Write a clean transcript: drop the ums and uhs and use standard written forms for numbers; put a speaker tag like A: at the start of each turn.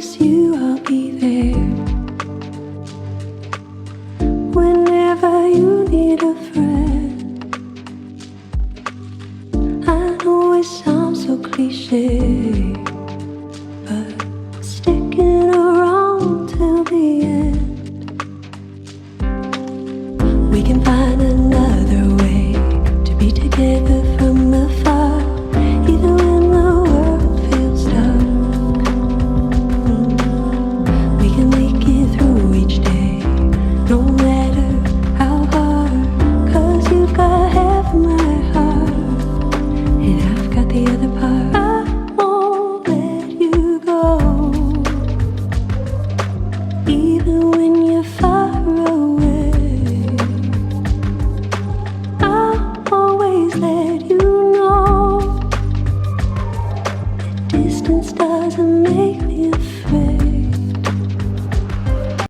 A: promise you I'll be there whenever you need a friend. I know it sounds so cliche, but sticking around till the end. We can find another way to be together from afar, even when the world feels dark. We can make it through each day, no matter how hard, 'cause you've got half of my heart, and I've got the other part. I won't let you go, even when you're far away. I'll always let you know that distance doesn't make me afraid.